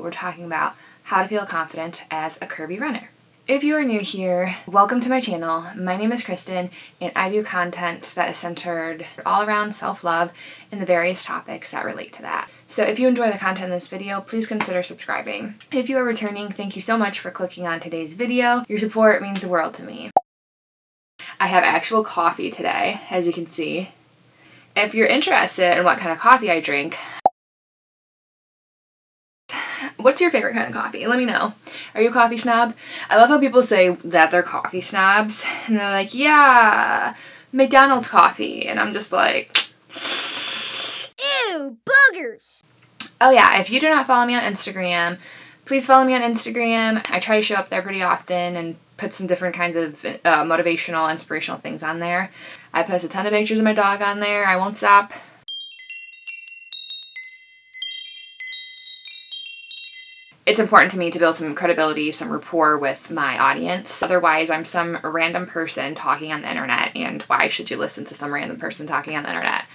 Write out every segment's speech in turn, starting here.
we're talking about how to feel confident as a curvy runner. If you are new here, welcome to my channel. My name is Kristen, and I do content that is centered all around self-love and the various topics that relate to that. So if you enjoy the content in this video, please consider subscribing. If you are returning, thank you so much for clicking on today's video. Your support means the world to me. I have actual coffee today, as you can see. If you're interested in what kind of coffee I drink, what's your favorite kind of coffee? Let me know. Are you a coffee snob? I love how people say that they're coffee snobs, and they're like, yeah, McDonald's coffee, and I'm just like, ew, boogers. Oh yeah, if you do not follow me on Instagram, please follow me on Instagram. I try to show up there pretty often and put some different kinds of motivational, inspirational things on there. I post a ton of pictures of my dog on there. I won't stop. It's important to me to build some credibility, some rapport with my audience. Otherwise, I'm some random person talking on the internet, and why should you listen to some random person talking on the internet?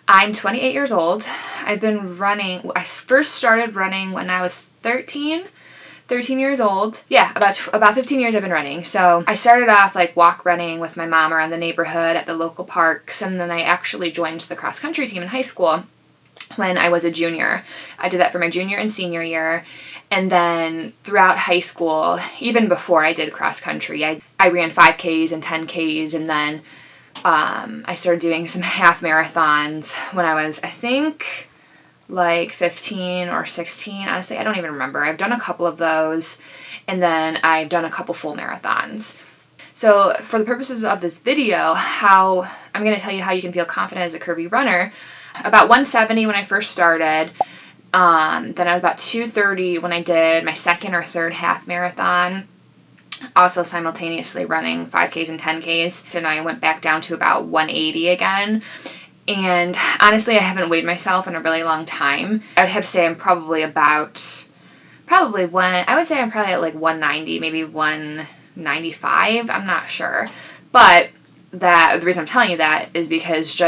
I'm 28 years old. I've been running. I first started running when I was 13 years old. Yeah, about 15 years I've been running. So I started off like walk running with my mom around the neighborhood at the local parks, and then I actually joined the cross country team in high school when I was a junior. I did that for my junior and senior year, and then throughout high school, even before I did cross country, I ran 5Ks and 10Ks, and then I started doing some half marathons when I was, I think, like 15 or 16. Honestly, I don't even remember. I've done a couple of those, and then I've done a couple full marathons. So for the purposes of this video, I'm going to tell you how you can feel confident as a curvy runner. About 170 when I first started. Then I was about 230 when I did my second or third half marathon. Also simultaneously running 5Ks and 10Ks. And I went back down to about 180 again. And honestly, I haven't weighed myself in a really long time. I would have to say I'm probably at like 190, maybe 195. I'm not sure. But the reason I'm telling you that is because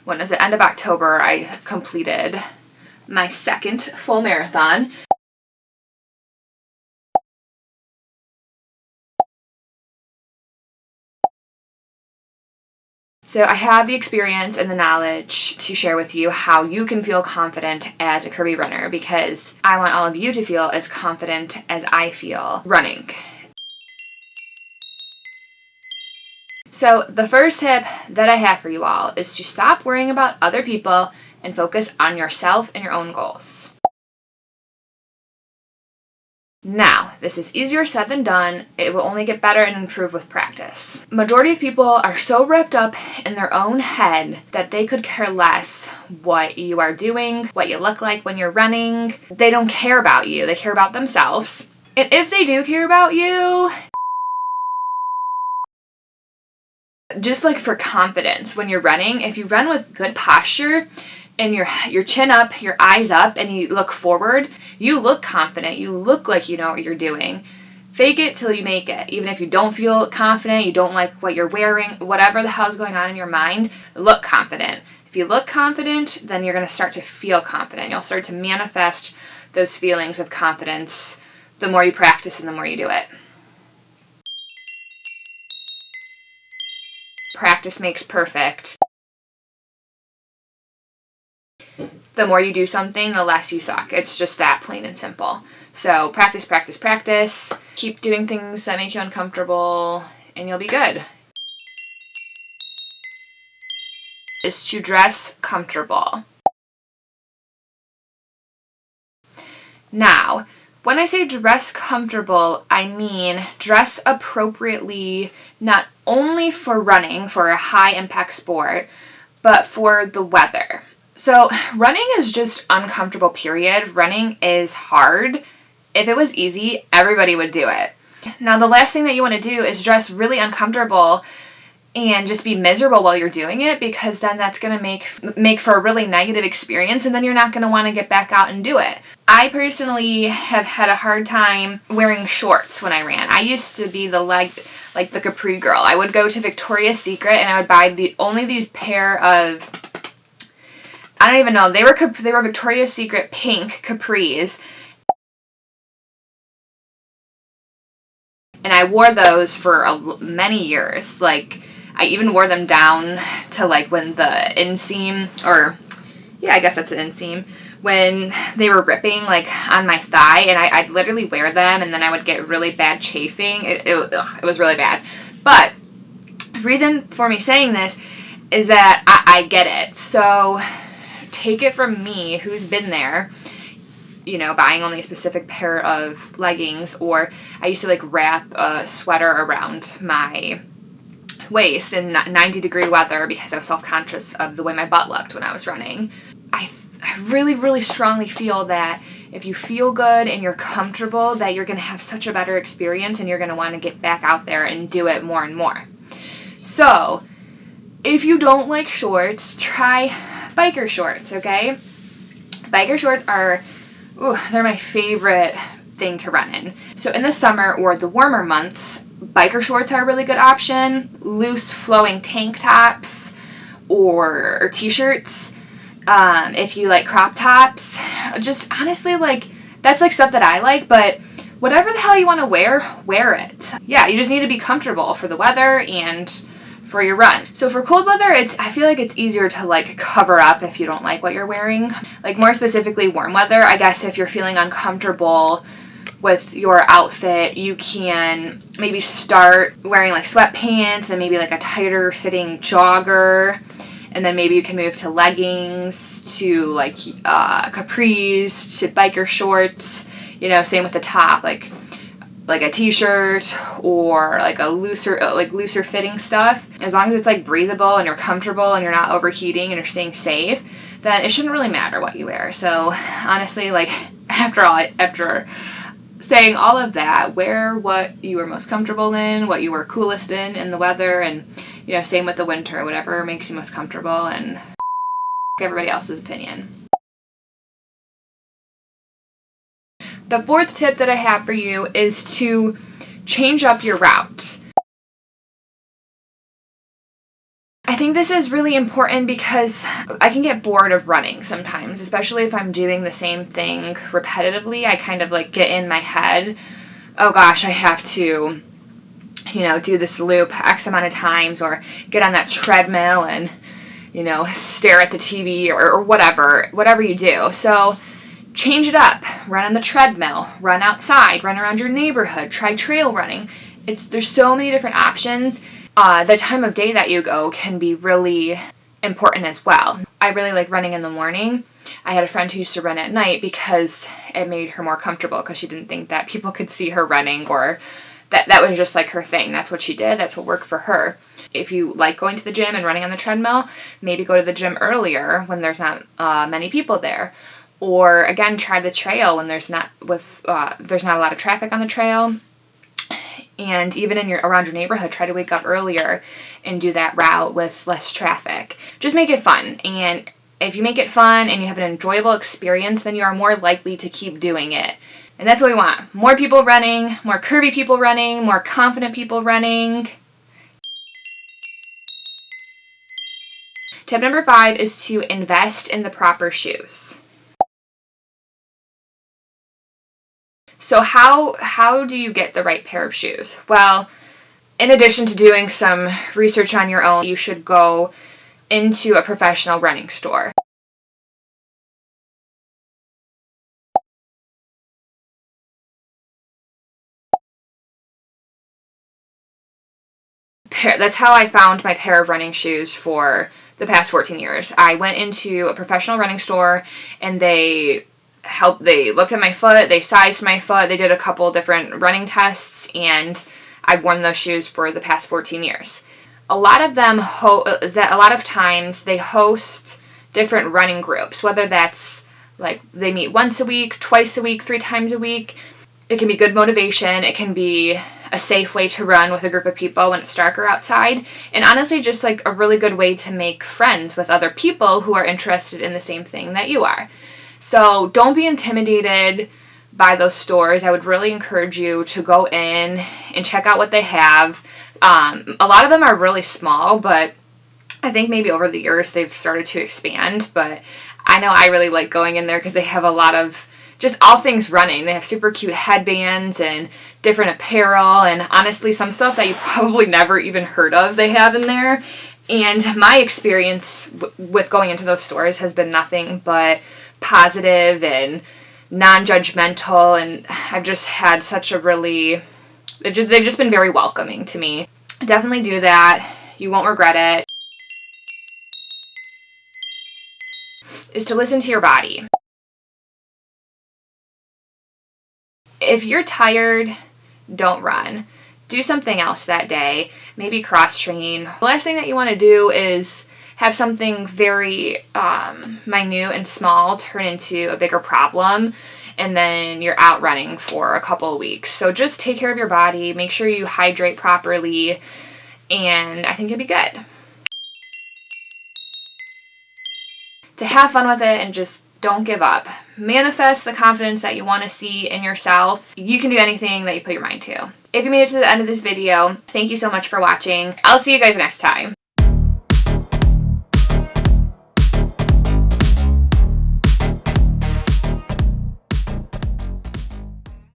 when it was the end of October, I completed my second full marathon. So I have the experience and the knowledge to share with you how you can feel confident as a curvy runner, because I want all of you to feel as confident as I feel running. So the first tip that I have for you all is to stop worrying about other people and focus on yourself and your own goals. Now, this is easier said than done. It will only get better and improve with practice. Majority of people are so wrapped up in their own head that they could care less what you are doing, what you look like when you're running. They don't care about you. They care about themselves. And if they do care about you, just like for confidence when you're running, if you run with good posture and your chin up, your eyes up, and you look forward, you look confident. You look like you know what you're doing. Fake it till you make it. Even if you don't feel confident, you don't like what you're wearing, whatever the hell's going on in your mind, look confident. If you look confident, then you're going to start to feel confident. You'll start to manifest those feelings of confidence the more you practice and the more you do it. Practice makes perfect. The more you do something, the less you suck. It's just that plain and simple. So practice, practice, practice. Keep doing things that make you uncomfortable, and you'll be good. Is to dress comfortable. Now, when I say dress comfortable, I mean dress appropriately, not only for running, for a high impact sport, but for the weather. So running is just uncomfortable, period. Running is hard. If it was easy, everybody would do it. Now, the last thing that you want to do is dress really uncomfortable and just be miserable while you're doing it, because then that's going to make for a really negative experience, and then you're not going to want to get back out and do it. I personally have had a hard time wearing shorts when I ran. I used to be the capri girl. I would go to Victoria's Secret and I would buy only these pair of I don't even know. They were Victoria's Secret pink capris. And I wore those for many years. Like, I even wore them down to, like, when the inseam, or, yeah, I guess that's an inseam, when they were ripping, like, on my thigh, and I'd literally wear them, and then I would get really bad chafing. It was really bad. But the reason for me saying this is that I get it. So take it from me, who's been there, you know, buying only a specific pair of leggings, or I used to, like, wrap a sweater around my waist in 90-degree weather because I was self-conscious of the way my butt looked when I was running. I really, really strongly feel that if you feel good and you're comfortable, that you're going to have such a better experience and you're going to want to get back out there and do it more and more. So, if you don't like shorts, try biker shorts, okay? Biker shorts are, they're my favorite thing to run in. So in the summer or the warmer months, biker shorts are a really good option. Loose flowing tank tops or t-shirts. If you like crop tops, just honestly, like, that's like stuff that I like, but whatever the hell you want to wear it. Yeah, you just need to be comfortable for the weather and for your run. So for cold weather, I feel like it's easier to, like, cover up if you don't like what you're wearing. Like, more specifically warm weather, I guess if you're feeling uncomfortable with your outfit, you can maybe start wearing, like, sweatpants and maybe, like, a tighter fitting jogger, and then maybe you can move to leggings, to, like, capris, to biker shorts, you know, same with the top, like a t-shirt or like a looser fitting stuff. As long as it's, like, breathable and you're comfortable and you're not overheating and you're staying safe, then it shouldn't really matter what you wear. So honestly, like, after saying all of that, wear what you are most comfortable in, what you are coolest in the weather, and, you know, same with the winter, whatever makes you most comfortable, and everybody else's opinion. The fourth tip that I have for you is to change up your route. I think this is really important because I can get bored of running sometimes, especially if I'm doing the same thing repetitively. I kind of, like, get in my head, oh gosh, I have to, you know, do this loop X amount of times, or get on that treadmill and, you know, stare at the TV or whatever you do. So change it up. Run on the treadmill, run outside, run around your neighborhood, try trail running. There's so many different options. The time of day that you go can be really important as well. I really like running in the morning. I had a friend who used to run at night because it made her more comfortable, because she didn't think that people could see her running, or that was just, like, her thing. That's what she did. That's what worked for her. If you like going to the gym and running on the treadmill, maybe go to the gym earlier when there's not many people there. Or, again, try the trail when there's not a lot of traffic on the trail. And even around your neighborhood, try to wake up earlier and do that route with less traffic. Just make it fun. And if you make it fun and you have an enjoyable experience, then you are more likely to keep doing it. And that's what we want. More people running, more curvy people running, more confident people running. Tip number 5 is to invest in the proper shoes. So how do you get the right pair of shoes? Well, in addition to doing some research on your own, you should go into a professional running store. That's how I found my pair of running shoes for the past 14 years. I went into a professional running store, and they looked at my foot, they sized my foot, they did a couple different running tests, and I've worn those shoes for the past 14 years. A lot of times they host different running groups, whether that's, like, they meet once a week, twice a week, 3 times a week. It can be good motivation. It can be a safe way to run with a group of people when it's darker outside. And honestly, just, like, a really good way to make friends with other people who are interested in the same thing that you are. So don't be intimidated by those stores. I would really encourage you to go in and check out what they have. A lot of them are really small, but I think maybe over the years they've started to expand, but I know I really like going in there because they have a lot of just all things running. They have super cute headbands and different apparel, and honestly some stuff that you probably never even heard of they have in there. And my experience with going into those stores has been nothing but positive and non-judgmental, and I've just had such a really, they've just been very welcoming to me. Definitely do that. You won't regret it. Is to listen to your body. If you're tired, don't run. Do something else that day. Maybe cross train. The last thing that you want to do is have something very minute and small turn into a bigger problem, and then you're out running for a couple of weeks. So just take care of your body, make sure you hydrate properly, and I think you'll be good. To have fun with it and just don't give up. Manifest the confidence that you want to see in yourself. You can do anything that you put your mind to. If you made it to the end of this video, thank you so much for watching. I'll see you guys next time.